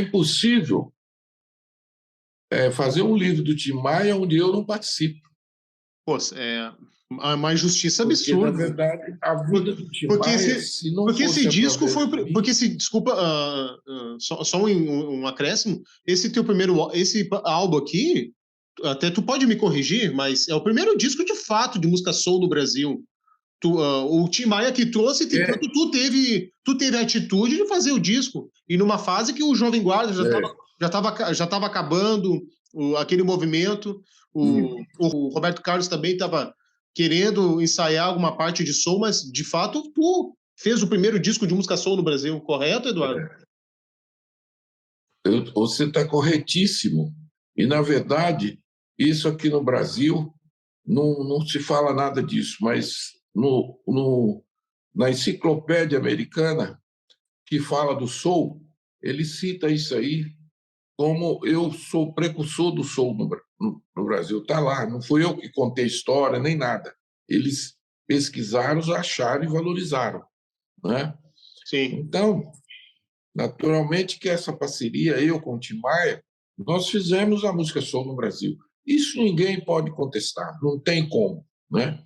impossível fazer um livro do Tim Maia onde eu não participo. Pô, é uma injustiça Porque, absurda. na verdade, a vida do Tim Porque Maia, se não porque fosse esse disco através foi... de mim... Porque desculpa, só um acréscimo, esse álbum aqui, até tu pode me corrigir, mas é o primeiro disco de fato de música soul no Brasil. O Tim Maia que trouxe, tu teve a atitude de fazer o disco. E numa fase que o Jovem Guarda já estava acabando aquele movimento. O Roberto Carlos também estava querendo ensaiar alguma parte de soul, mas de fato tu fez o primeiro disco de música soul no Brasil, correto, Eduardo? Você está corretíssimo. E, na verdade, isso aqui no Brasil não se fala nada disso, mas na enciclopédia americana, que fala do soul, ele cita isso aí como eu sou precursor do soul no Brasil. Está lá, não fui eu que contei história, nem nada. Eles pesquisaram, acharam e valorizaram. Né? Sim. Então, naturalmente que essa parceria, eu com o Tim Maia, nós fizemos a música soul no Brasil. Isso ninguém pode contestar, não tem como. Né?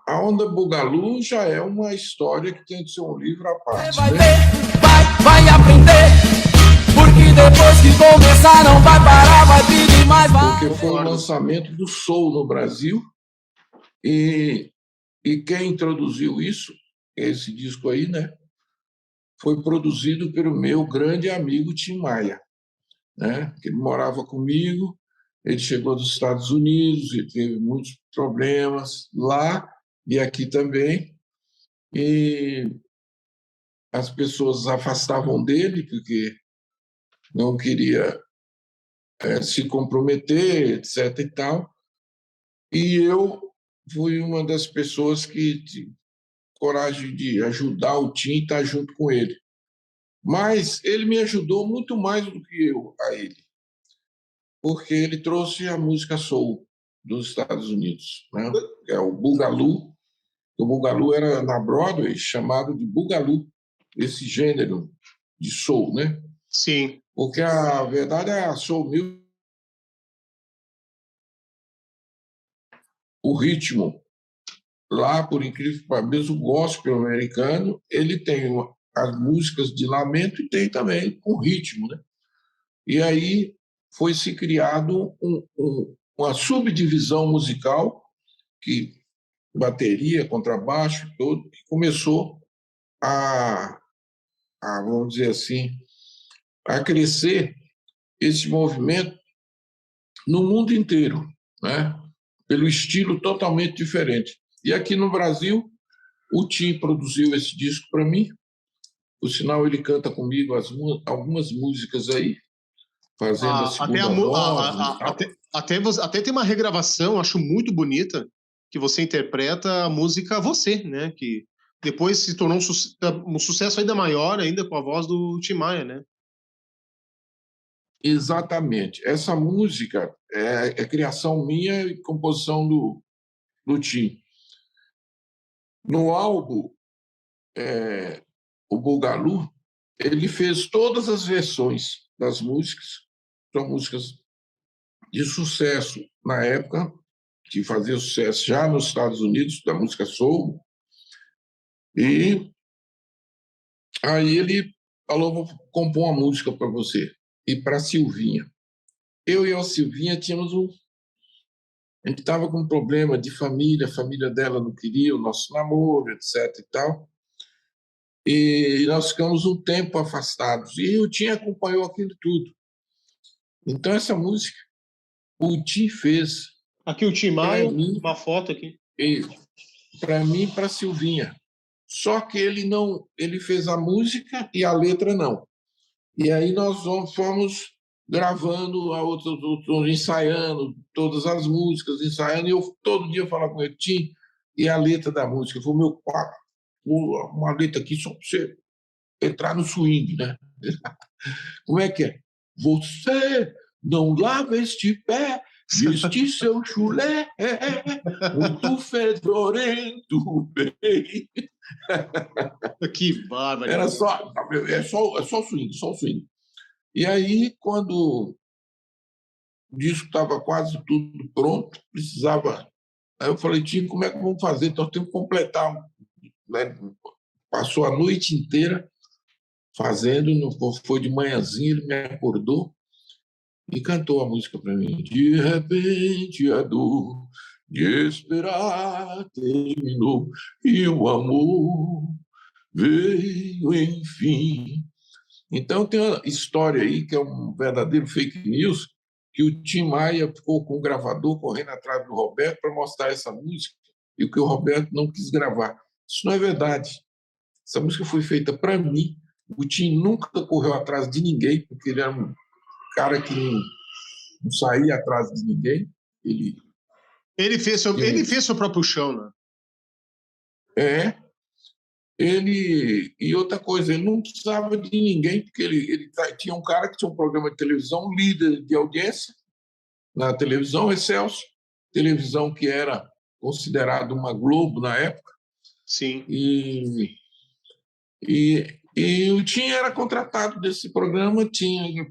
A Onda Bugalu já é uma história que tem que ser um livro à parte. Vai ver, vai aprender, porque depois que começar não vai parar, vai pedir mais, vai. Porque foi o lançamento do soul no Brasil e quem introduziu isso, esse disco aí, né, foi produzido pelo meu grande amigo Tim Maia, né? Ele morava comigo, ele chegou dos Estados Unidos e teve muitos problemas lá e aqui também, e as pessoas afastavam dele porque não queria se comprometer, etc. e tal. E eu fui uma das pessoas que tive coragem de ajudar o Tim e estar junto com ele. Mas ele me ajudou muito mais do que eu a ele, porque ele trouxe a música soul dos Estados Unidos, né? É o Bugalu. O Bugalu era na Broadway chamado de Bugalu, esse gênero de soul, né? Sim. Porque a verdade é a soul music, o ritmo lá, por incrível que pareça, o gospel americano, ele tem as músicas de lamento e tem também um ritmo, né? E aí foi se criado uma subdivisão musical que bateria, contrabaixo, todo, e começou vamos dizer assim, a crescer esse movimento no mundo inteiro, né? Pelo estilo totalmente diferente. E aqui no Brasil, o Tim produziu esse disco para mim. Por sinal, ele canta comigo algumas músicas aí, fazendo a segunda voz. Até tem uma regravação, acho muito bonita, que você interpreta a música Você, né? Que depois se tornou um sucesso ainda maior, ainda com a voz do Tim Maia, né? Exatamente. Essa música é criação minha e composição do Tim. No álbum, o Bugalu, ele fez todas as versões das músicas, são músicas de sucesso na época, que fazia sucesso já nos Estados Unidos, da música soul. E aí ele falou: vou compor uma música para você. E para a Silvinha. Eu e a Silvinha tínhamos a gente estava com um problema de família, a família dela não queria o nosso namoro, etc. e tal. E nós ficamos um tempo afastados. E o Tim acompanhou aquilo tudo. Então, essa música, o Tim fez. Aqui o Tim Maia, uma foto aqui. Para mim e para a Silvinha. Só que ele fez a música e a letra não. E aí nós fomos gravando, ensaiando todas as músicas, ensaiando, e eu todo dia falava com ele: Tim, e a letra da música? Foi meu quarto, uma letra aqui só para você entrar no swing, né? Como é que é? Você não lava este pé Este seu chulé, muito fedorento, bem. Que bárbaro. Era só, é só swing, só swing. E aí, quando o disco estava quase tudo pronto, precisava. Aí eu falei, Tim, como é que vamos fazer? Então, temos que completar. Né? Passou a noite inteira fazendo, foi de manhãzinha, ele me acordou e cantou a música para mim. De repente a dor de esperar terminou e o amor veio enfim. Então tem uma história aí que é um verdadeiro fake news, que o Tim Maia ficou com o gravador correndo atrás do Roberto para mostrar essa música e que o Roberto não quis gravar. Isso não é verdade. Essa música foi feita para mim. O Tim nunca correu atrás de ninguém, porque ele era um cara que não saía atrás de ninguém. Ele fez seu próprio chão, né? É. E outra coisa, ele não precisava de ninguém, porque ele tinha um cara que tinha um programa de televisão, líder de audiência na televisão, Excelsior, televisão que era considerada uma Globo na época. Sim. E o Tim era contratado desse programa, tinha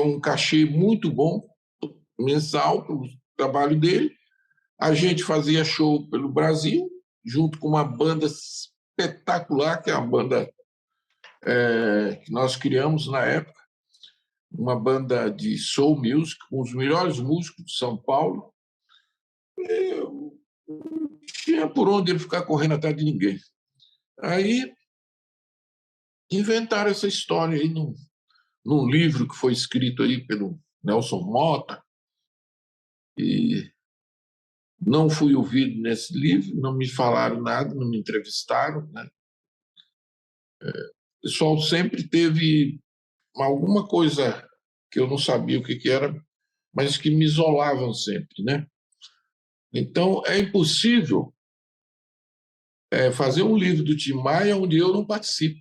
um cachê muito bom, mensal, para o trabalho dele. A gente fazia show pelo Brasil, junto com uma banda espetacular, que é a banda que nós criamos na época, uma banda de soul music, com os melhores músicos de São Paulo. E não tinha por onde ele ficar correndo atrás de ninguém. Aí inventaram essa história aí num livro que foi escrito aí pelo Nelson Motta, e não fui ouvido nesse livro, não me falaram nada, não me entrevistaram, né? O pessoal sempre teve alguma coisa que eu não sabia o que era, mas que me isolavam sempre, né? Então, é impossível fazer um livro do Tim Maia onde eu não participo.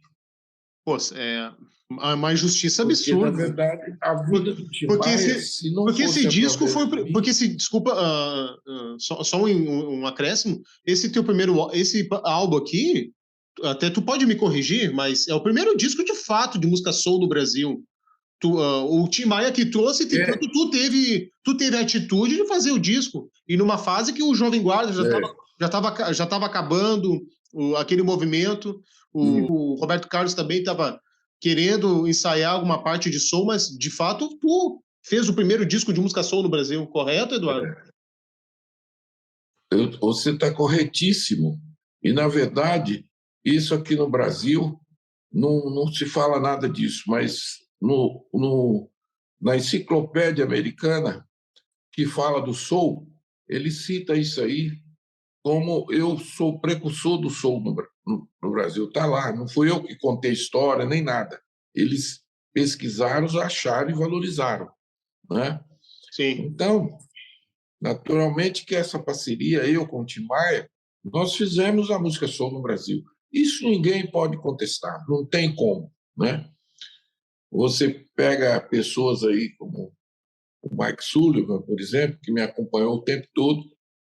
Pô, é uma injustiça Porque, absurda. na verdade, a vida do Tim Maia, se não porque fosse esse disco foi... através de mim... Porque desculpa, só um acréscimo, esse teu primeiro... Esse álbum aqui, até tu pode me corrigir, mas é o primeiro disco, de fato, de música soul no Brasil. O Tim Maia que trouxe, tu teve a atitude de fazer o disco. E numa fase que o Jovem Guarda já estava acabando aquele movimento. O Roberto Carlos também estava querendo ensaiar alguma parte de soul, mas, de fato, tu fez o primeiro disco de música soul no Brasil, correto, Eduardo? Você está corretíssimo. E, na verdade, isso aqui no Brasil não se fala nada disso, mas na enciclopédia americana, que fala do soul, ele cita isso aí como eu sou precursor do soul no Brasil. Está lá, não fui eu que contei a história, nem nada. Eles pesquisaram, acharam e valorizaram. Né? Sim. Então, naturalmente que essa parceria, eu com o Tim Maia, nós fizemos a música soul no Brasil. Isso ninguém pode contestar, não tem como. Né? Você pega pessoas aí como o Mike Sullivan, por exemplo, que me acompanhou o tempo todo,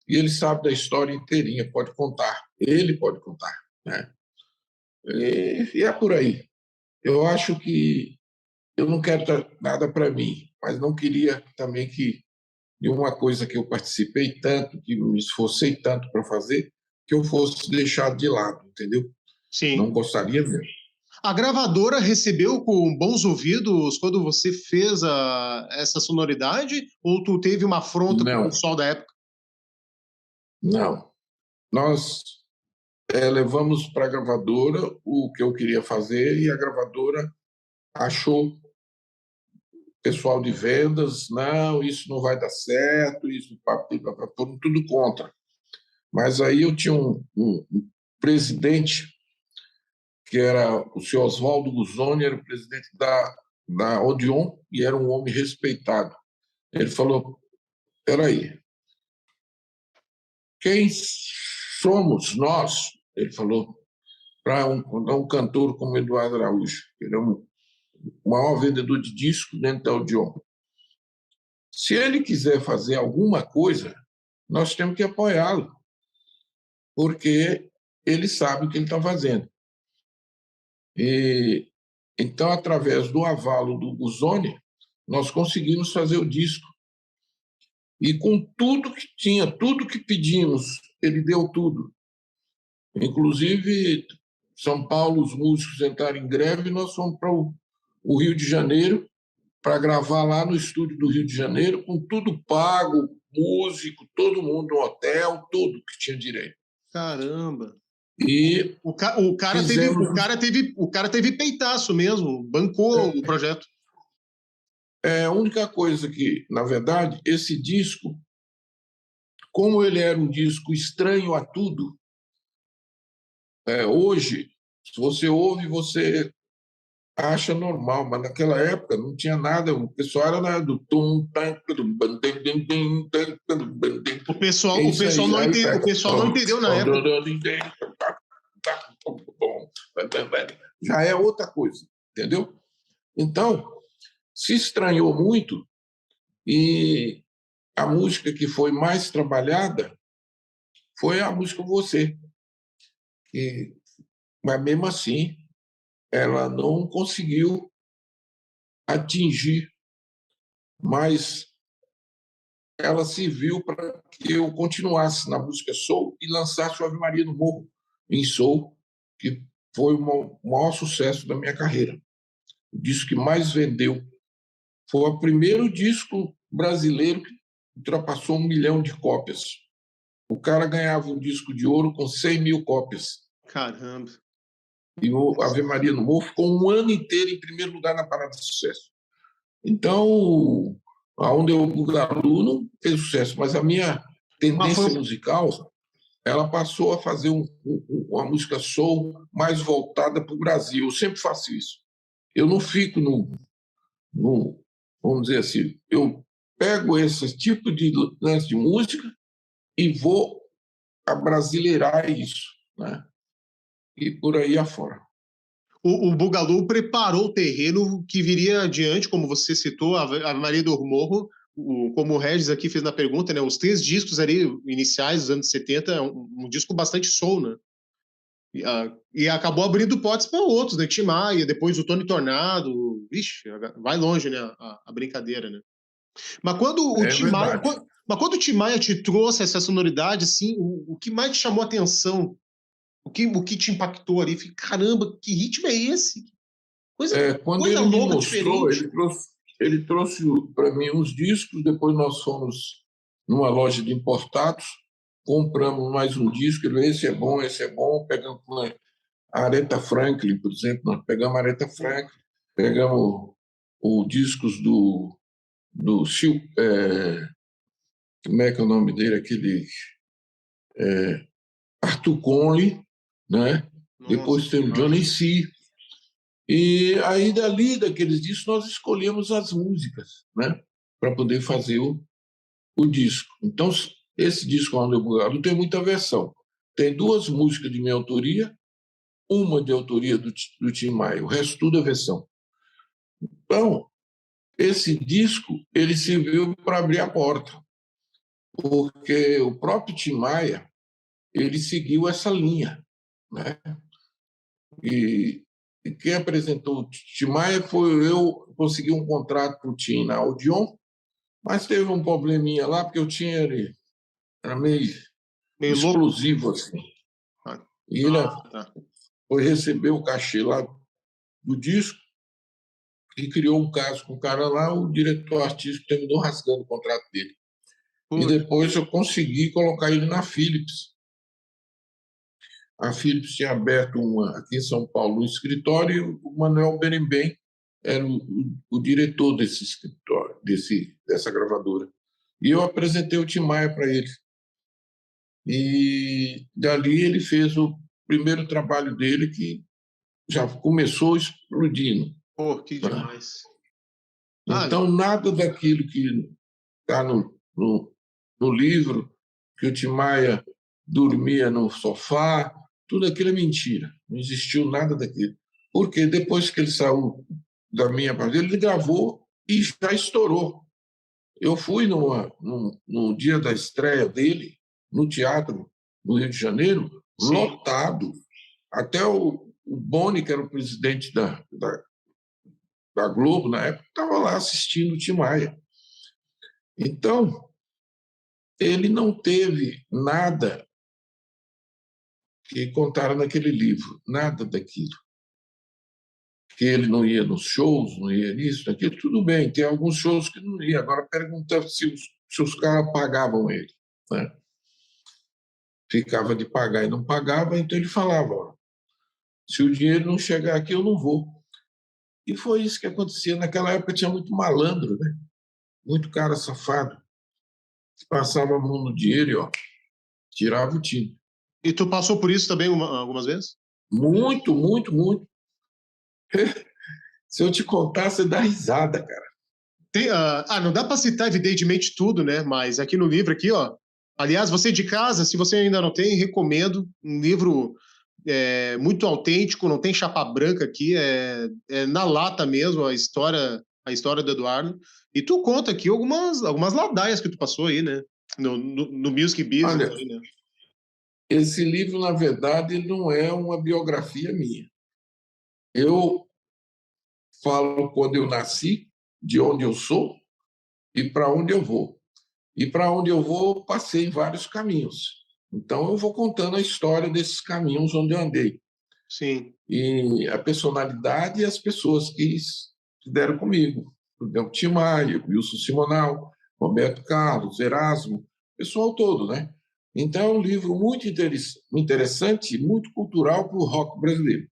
e ele sabe da história inteirinha, pode contar, ele pode contar. Né? E é por aí. Eu acho que eu não quero nada para mim, mas não queria também que de uma coisa que eu participei tanto, que me esforcei tanto para fazer, que eu fosse deixado de lado, entendeu? Sim. Não gostaria mesmo. A gravadora recebeu com bons ouvidos quando você fez essa sonoridade? Ou tu teve uma afronta com o pessoal da época? Não. Nós levamos para a gravadora o que eu queria fazer e a gravadora achou, pessoal de vendas, não, isso não vai dar certo, isso foram tudo contra. Mas aí eu tinha um presidente, que era o senhor Oswaldo Guzoni, era o presidente da Odeon e era um homem respeitado. Ele falou, espera aí, quem somos nós, ele falou, para um cantor como Eduardo Araújo, ele é o maior vendedor de disco dentro da Odeon. Se ele quiser fazer alguma coisa, nós temos que apoiá-lo, porque ele sabe o que ele está fazendo. E, então, através do avalo do Guzoni, nós conseguimos fazer o disco. E com tudo que tinha, tudo que pedimos, ele deu tudo. Inclusive, São Paulo, os músicos entraram em greve e nós fomos para o Rio de Janeiro para gravar lá no estúdio do Rio de Janeiro, com tudo pago, músico, todo mundo no hotel, tudo que tinha direito. Caramba! E o cara teve peitaço mesmo, bancou o projeto. A única coisa que, na verdade, esse disco, como ele era um disco estranho a tudo, hoje, se você ouve, você acha normal, mas naquela época não tinha nada, o pessoal era do tum, o pessoal não entendeu na época. Já é outra coisa, entendeu? Então, se estranhou muito e a música que foi mais trabalhada foi a música Você. Mas, mesmo assim, ela não conseguiu atingir, mas ela serviu para que eu continuasse na música soul e lançasse o Ave Maria no Morro, em soul, que foi o maior sucesso da minha carreira. O disco que mais vendeu. Foi o primeiro disco brasileiro que ultrapassou 1 milhão de cópias. O cara ganhava um disco de ouro com 100 mil cópias. Caramba! E o Ave Maria no Morro ficou um ano inteiro em primeiro lugar na parada de sucesso. Então, aonde eu Bugalu não fez sucesso, mas a minha tendência musical, ela passou a fazer uma música soul mais voltada para o Brasil. Eu sempre faço isso. Eu não fico vamos dizer assim, eu pego esse tipo de lance de música e vou abrasileirar isso, né? E por aí afora. O Bugalu preparou o terreno que viria adiante, como você citou, a Maria do Morro, como o Regis aqui fez na pergunta, né? Os 3 discos ali iniciais dos anos 70, um disco bastante soul, né? E acabou abrindo portas para outros, né? Tim Maia, depois o Tony Tornado. Vixe, vai longe, né? A brincadeira, né? Mas quando o Tim Maia te trouxe essa sonoridade, assim, o que mais te chamou a atenção? O que te impactou ali? Falei, caramba, que ritmo é esse? Quando ele me mostrou, ele trouxe para mim uns discos, depois nós fomos numa loja de importados, compramos mais um disco, esse é bom, pegamos a Aretha Franklin, por exemplo, nós pegamos a Aretha Franklin, pegamos os discos do como é que é o nome dele, aquele Arthur Conley, né? Depois tem o Johnny C. E aí, daqueles discos, nós escolhemos as músicas, né? Para poder fazer o disco. Então, esse disco não tem muita versão. Tem 2 músicas de minha autoria, uma de autoria do Tim Maia, o resto tudo é versão. Então, esse disco ele serviu para abrir a porta, porque o próprio Tim Maia ele seguiu essa linha, né? E quem apresentou o Tim Maia foi eu. Consegui um contrato para o Tim na Odeon, mas teve um probleminha lá, porque o Tim era meio explosivo, assim. E ele foi receber o cachê lá do disco e criou um caso com o cara lá, o diretor artístico terminou rasgando o contrato dele. E depois eu consegui colocar ele na Philips. A Philips tinha aberto aqui em São Paulo um escritório e o Manuel Berembem era o diretor desse escritório, dessa gravadora. E eu apresentei o Tim Maia para ele. E dali ele fez o primeiro trabalho dele, que já começou explodindo. Que demais. Então, nada daquilo que está no livro, que o Tim Maia dormia no sofá, tudo aquilo é mentira. Não existiu nada daquilo. Porque depois que ele saiu da minha parte, ele gravou e já estourou. Eu fui no dia da estreia dele, no teatro, no Rio de Janeiro, Sim. lotado. Até o Boni, que era o presidente da Globo na época, estava lá assistindo o Tim Maia. Então, ele não teve nada que contaram naquele livro, nada daquilo. Que ele não ia nos shows, não ia nisso, naquilo, tudo bem, tem alguns shows que não ia. Agora pergunta se os caras pagavam ele, né? Ficava de pagar e não pagava, então ele falava, ó, se o dinheiro não chegar aqui, eu não vou. E foi isso que acontecia. Naquela época tinha muito malandro, né? Muito cara safado, que passava a mão no dinheiro e ó, tirava o time. E tu passou por isso também algumas vezes? Muito, muito, muito. Se eu te contar, você dá risada, cara. Não dá para citar evidentemente tudo, né? Mas aqui no livro, aqui, ó. Aliás, você de casa, se você ainda não tem, recomendo. Um livro muito autêntico, não tem chapa branca aqui, é na lata mesmo a história do Eduardo. E tu conta aqui algumas ladaias que tu passou aí, né? No Music Business. Olha, aí, né? esse livro, na verdade, ele não é uma biografia minha. Eu falo quando eu nasci, de onde eu sou e para onde eu vou. E para onde eu vou, passei vários caminhos. Então, eu vou contando a história desses caminhos onde eu andei. Sim. E a personalidade e as pessoas que deram comigo. O Tim Maia, Wilson Simonal, Roberto Carlos, Erasmo, o pessoal todo, né? Então, é um livro muito interessante, muito cultural para o rock brasileiro.